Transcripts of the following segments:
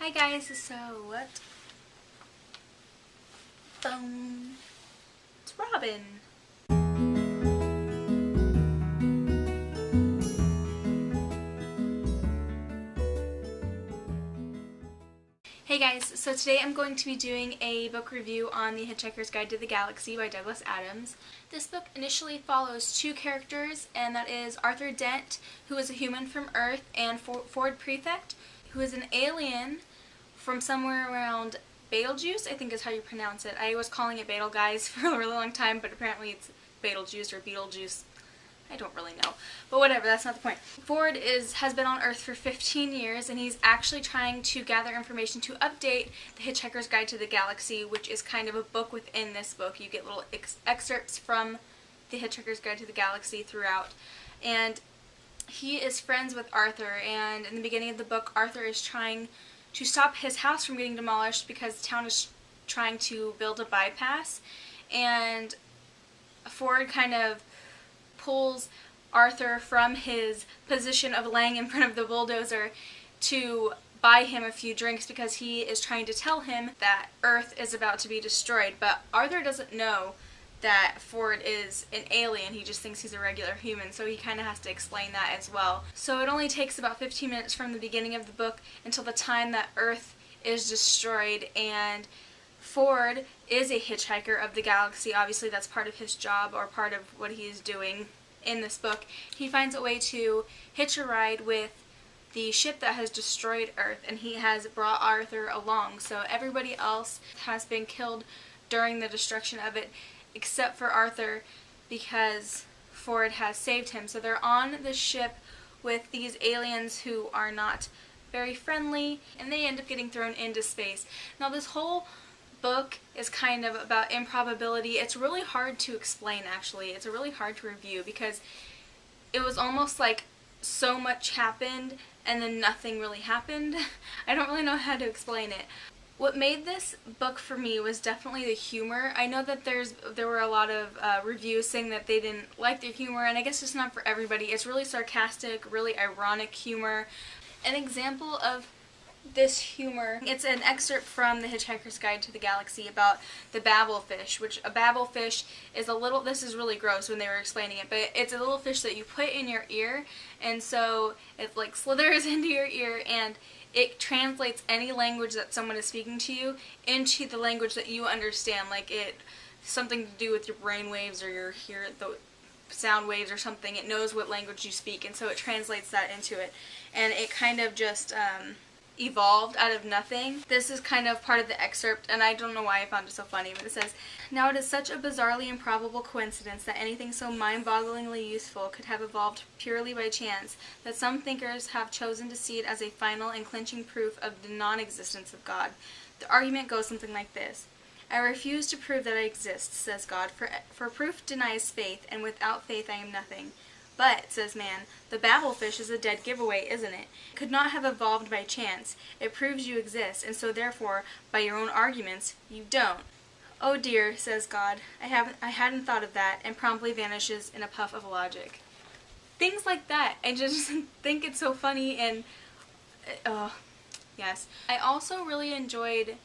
Hi guys, so what? It's Robin. Hey guys, so today I'm going to be doing a book review on The Hitchhiker's Guide to the Galaxy by Douglas Adams. This book initially follows two characters, and that is Arthur Dent, who is a human from Earth, and Ford Prefect, who is an alien from somewhere around Betelgeuse, I think is how you pronounce it. I was calling it Betelgeuse for a really long time, but apparently it's Betelgeuse or Beetlejuice. I don't really know. But whatever, that's not the point. Ford has been on Earth for 15 years, and he's actually trying to gather information to update The Hitchhiker's Guide to the Galaxy, which is kind of a book within this book. You get little excerpts from The Hitchhiker's Guide to the Galaxy throughout. And he is friends with Arthur, and in the beginning of the book, Arthur is trying to stop his house from getting demolished because the town is trying to build a bypass. And Ford kind of pulls Arthur from his position of laying in front of the bulldozer to buy him a few drinks because he is trying to tell him that Earth is about to be destroyed. But Arthur doesn't know that Ford is an alien. He just thinks he's a regular human, so he kind of has to explain that as well. So it only takes about 15 minutes from the beginning of the book until the time that Earth is destroyed, and Ford is a hitchhiker of the galaxy. Obviously that's part of his job, or part of what he is doing in this book. He finds a way to hitch a ride with the ship that has destroyed Earth, and he has brought Arthur along. So everybody else has been killed during the destruction of it except for Arthur, because Ford has saved him. So they're on the ship with these aliens who are not very friendly, and they end up getting thrown into space. Now this whole book is kind of about improbability. It's really hard to explain, actually. It's really hard to review because it was almost like so much happened and then nothing really happened. I don't really know how to explain it. What made this book for me was definitely the humor. I know that there were a lot of reviews saying that they didn't like the humor, and I guess it's not for everybody. It's really sarcastic, really ironic humor. An example of this humor, it's an excerpt from The Hitchhiker's Guide to the Galaxy about the babblefish, which a babblefish is a little, this is really gross when they were explaining it, but it's a little fish that you put in your ear, and so it like slithers into your ear, and it translates any language that someone is speaking to you into the language that you understand, like it something to do with your brain waves or your the sound waves or something. It knows what language you speak, and so it translates that into it, and it kind of just evolved out of nothing. This is kind of part of the excerpt, and I don't know why I found it so funny, but it says, "Now it is such a bizarrely improbable coincidence that anything so mind-bogglingly useful could have evolved purely by chance, that some thinkers have chosen to see it as a final and clinching proof of the non-existence of God. The argument goes something like this. I refuse to prove that I exist, says God, for proof denies faith, and without faith I am nothing. But, says man, the babblefish is a dead giveaway, isn't it? It could not have evolved by chance. It proves you exist, and so therefore, by your own arguments, you don't. Oh dear, says God, I hadn't thought of that, and promptly vanishes in a puff of logic." Things like that. I just think it's so funny, and yes. I also really enjoyed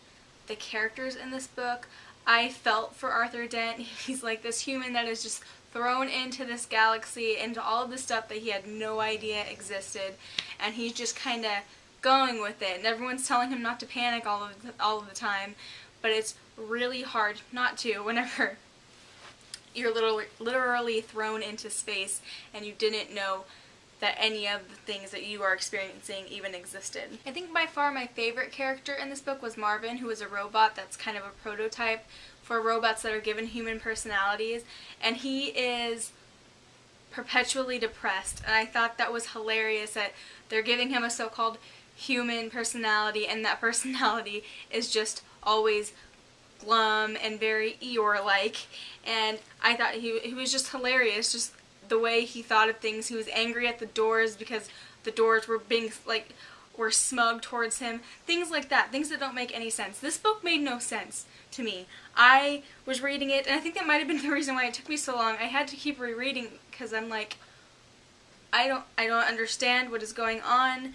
the characters in this book. I felt for Arthur Dent. He's like this human that is just thrown into this galaxy, into all of this stuff that he had no idea existed, and he's just kind of going with it, and everyone's telling him not to panic all of the time, but it's really hard not to whenever you're literally thrown into space and you didn't know that any of the things that you are experiencing even existed. I think by far my favorite character in this book was Marvin, who is a robot that's kind of a prototype for robots that are given human personalities, and he is perpetually depressed, and I thought that was hilarious that they're giving him a so-called human personality, and that personality is just always glum and very Eeyore-like, and I thought he was just hilarious, just the way he thought of things. He was angry at the doors because the doors were being were smug towards him. Things like that. Things that don't make any sense. This book made no sense to me. I was reading it, and I think that might have been the reason why it took me so long. I had to keep rereading because I'm like, I don't understand what is going on.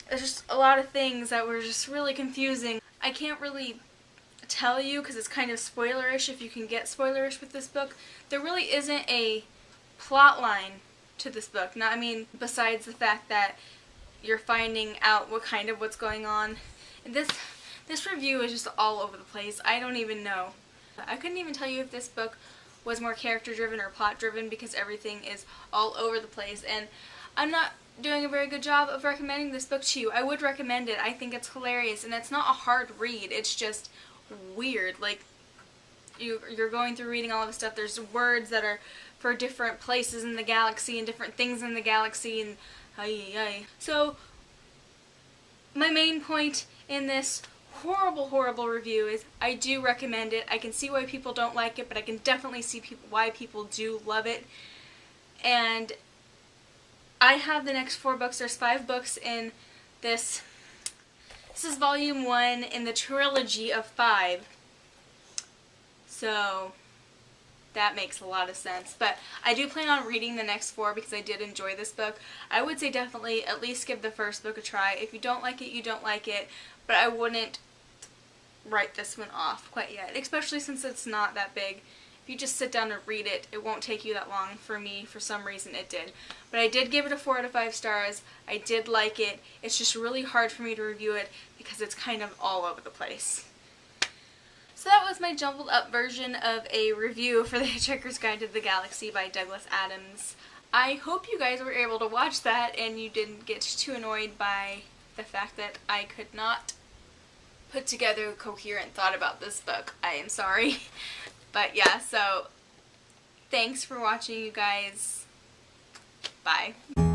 There's just a lot of things that were just really confusing. I can't really tell you because it's kind of spoilerish if you can get spoilerish with this book. There really isn't a plot line to this book. Not, I mean, besides the fact that you're finding out what's going on. This review is just all over the place. I don't even know. I couldn't even tell you if this book was more character driven or plot driven because everything is all over the place, and I'm not doing a very good job of recommending this book to you. I would recommend it. I think it's hilarious, and it's not a hard read. It's just weird. Like, you're going through reading all of this stuff. There's words that are for different places in the galaxy and different things in the galaxy, and so my main point in this horrible review is I do recommend it. I can see why people don't like it, but I can definitely see why people do love it. And I have the next 4 books. There's 5 books in this. This is volume 1 in the trilogy of 5. So that makes a lot of sense. But I do plan on reading the next 4 because I did enjoy this book. I would say definitely at least give the first book a try. If you don't like it, you don't like it. But I wouldn't write this one off quite yet, especially since it's not that big. If you just sit down and read it, it won't take you that long. For me, for some reason, it did. But I did give it a 4 out of 5 stars. I did like it. It's just really hard for me to review it because it's kind of all over the place. So that was my jumbled up version of a review for The Hitchhiker's Guide to the Galaxy by Douglas Adams. I hope you guys were able to watch that and you didn't get too annoyed by the fact that I could not put together a coherent thought about this book. I am sorry. But yeah, so thanks for watching, you guys. Bye.